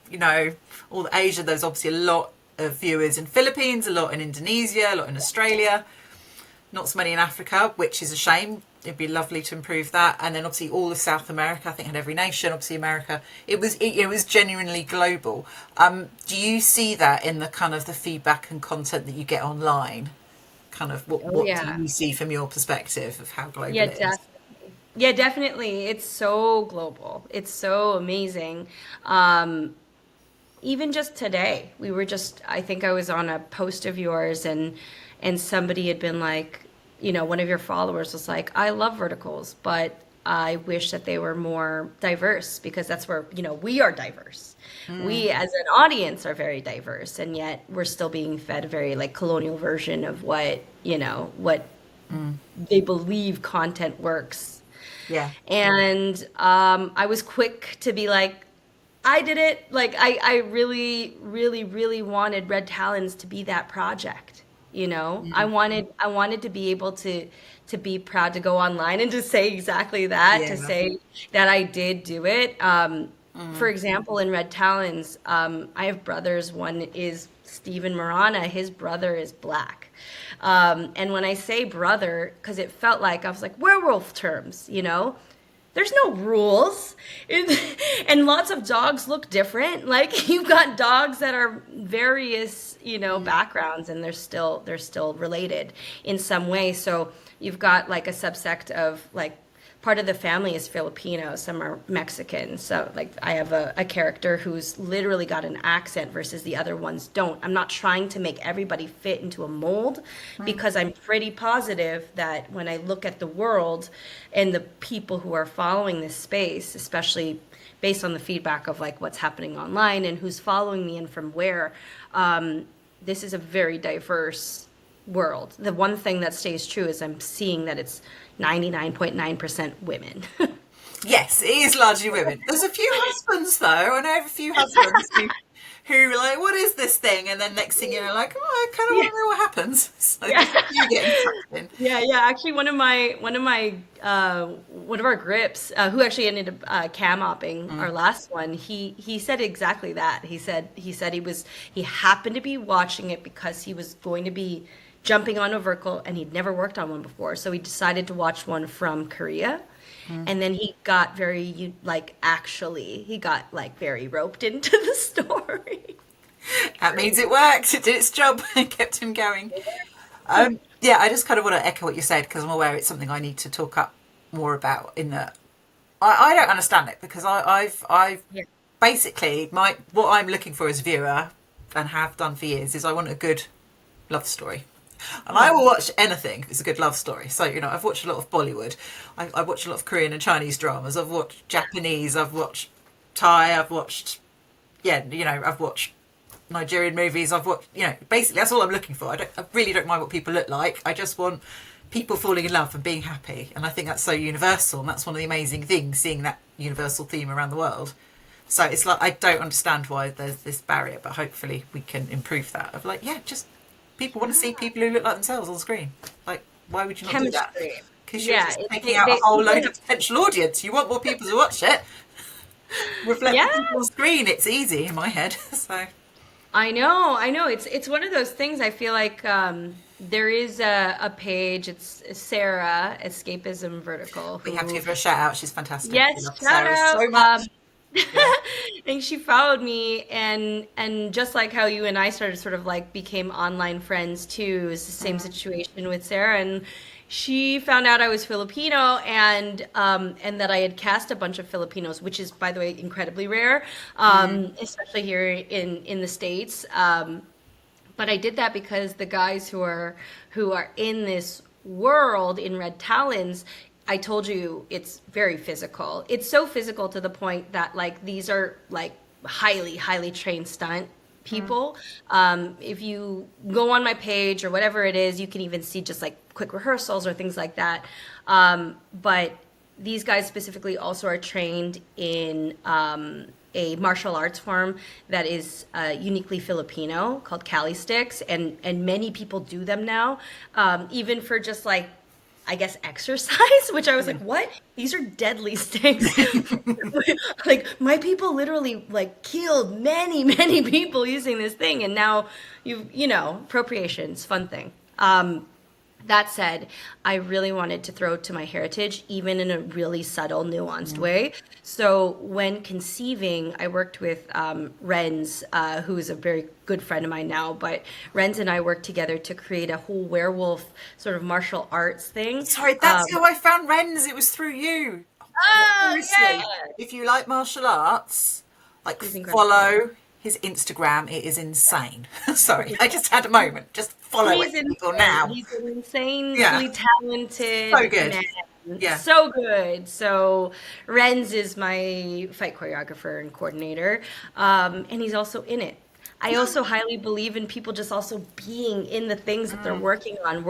S1: all the Asia. There's obviously a lot of viewers in Philippines, a lot in Indonesia, a lot in Australia, not so many in Africa, which is a shame. It'd be lovely to improve that. And then obviously all of South America, I think had every nation, obviously America. It was genuinely global. Do you see that in the kind of the feedback and content that you get online? Kind of what do you see from your perspective of how global it is?
S2: Definitely. Yeah, definitely. It's so global. It's so amazing. Even just today, I think I was on a post of yours and somebody had been like, one of your followers was like, I love verticals, but I wish that they were more diverse, because that's where, we are diverse. We as an audience are very diverse, and yet we're still being fed a very like colonial version of what they believe content works.
S1: Yeah.
S2: And I was quick to be like, I did it. Like I really, really, really wanted Red Talons to be that project. I wanted to be able to be proud to go online and to say exactly that, to say that I did do it. For example, in Red Talons, I have brothers. One is Stephen Marana. His brother is black. And when I say brother, because it felt like, I was like, werewolf terms, there's no rules. And lots of dogs look different. Like, you've got dogs that are various, backgrounds, and they're still related in some way. So you've got like a subsect of like, part of the family is Filipino, some are Mexican. So like I have a character who's literally got an accent versus the other ones don't. I'm not trying to make everybody fit into a mold, because I'm pretty positive that when I look at the world and the people who are following this space, especially based on the feedback of like what's happening online and who's following me and from where, this is a very diverse world. The one thing that stays true is I'm seeing that it's 99.9% women.
S1: Yes, it is largely women. There's a few husbands though. I know a few husbands who are like, what is this thing? And then next thing you're like, I kind of want to know what happens. So you get sucked in.
S2: Yeah. Actually, one of our grips, who actually ended up cam-opping our last one, he said exactly that. He said he happened to be watching it because he was going to be jumping on a vertical, and he'd never worked on one before. So he decided to watch one from Korea. And then he got very very roped into the story.
S1: That means it worked. It did its job and kept him going. I just kind of want to echo what you said, because I'm aware it's something I need to talk up more about. In that, I don't understand it, because I've basically what I'm looking for as a viewer, and have done for years, is I want a good love story. And I will watch anything if it's a good love story. So, I've watched a lot of Bollywood. I watch a lot of Korean and Chinese dramas. I've watched Japanese. I've watched Thai. I've watched, I've watched Nigerian movies. I've watched, basically that's all I'm looking for. I really don't mind what people look like. I just want people falling in love and being happy. And I think that's so universal. And that's one of the amazing things, seeing that universal theme around the world. So it's like, I don't understand why there's this barrier, but hopefully we can improve that. Of like, just... people want to see people who look like themselves on screen. Like, why would you not do that? Because you're just taking out a whole load of potential audience. You want more people to watch it. Reflect people on screen. It's easy in my head. So
S2: I know. It's one of those things. I feel like there is a page. It's Sarah, Escapism Vertical.
S1: We
S2: Who,
S1: have to give her a shout out. She's fantastic. We
S2: yes,
S1: love
S2: shout
S1: Sarah
S2: out.
S1: so much. Yeah.
S2: And she followed me, and just like how you and I started sort of like became online friends too, is the same situation with Sarah. And she found out I was Filipino, and that I had cast a bunch of Filipinos, which is, by the way, incredibly rare, especially here in the States. But I did that because the guys who are in this world in Red Talons, I told you it's very physical. It's so physical to the point that like these are like highly trained stunt people. If you go on my page or whatever it is, you can even see just like quick rehearsals or things like that. But these guys specifically also are trained in a martial arts form that is uniquely Filipino called calisthenics, and many people do them now, even for just like, I guess, exercise, which I was like, what? These are deadly sticks. Like, my people literally like killed many people using this thing, and now you know, appropriation's fun thing. That said, I really wanted to throw to my heritage, even in a really subtle, nuanced way. So when conceiving, I worked with Renz, who is a very good friend of mine now, but Renz and I worked together to create a whole werewolf sort of martial arts thing.
S1: Sorry, that's how I found Renz. It was through you. Seriously,
S2: yeah.
S1: if you like martial arts, like
S2: He's incredible.
S1: follow his Instagram. It is insane. Sorry, I just had a moment. Just follow
S2: He's
S1: it, people,
S2: insane.
S1: now.
S2: He's an insanely
S1: Yeah.
S2: talented
S1: So good.
S2: man.
S1: Yeah.
S2: So good. So Renz is my fight choreographer and coordinator, and he's also in it. I also highly believe in people just also being in the things that they're working on.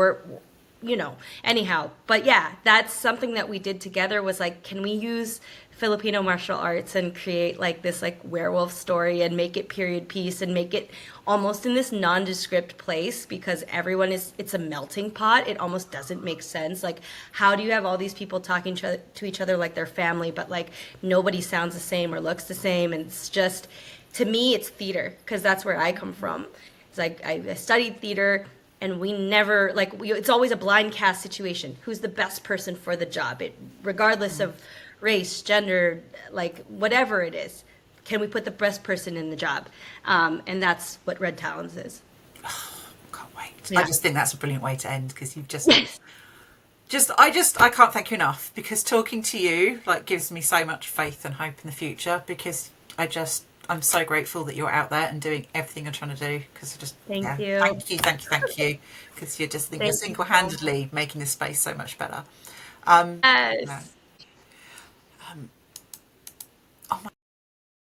S2: You know, anyhow. But yeah, that's something that we did together, was like, can we use Filipino martial arts and create like this like werewolf story and make it period piece and make it almost in this nondescript place, because everyone is, it's a melting pot. It almost doesn't make sense. Like, how do you have all these people talking to each other like they're family, but like nobody sounds the same or looks the same? And it's just, to me, it's theater, because that's where I come from. It's like I studied theater, and we never it's always a blind cast situation. Who's the best person for the job? Regardless of race, gender, like whatever it is, can we put the best person in the job? And that's what Red Talons is.
S1: Can't wait.
S2: Yeah.
S1: I just think that's a brilliant way to end, because you've I can't thank you enough, because talking to you like gives me so much faith and hope in the future, because I'm so grateful that you're out there and doing everything you're trying to do, because
S2: Thank
S1: you, because you're single-handedly making this space so much better.
S2: Yes.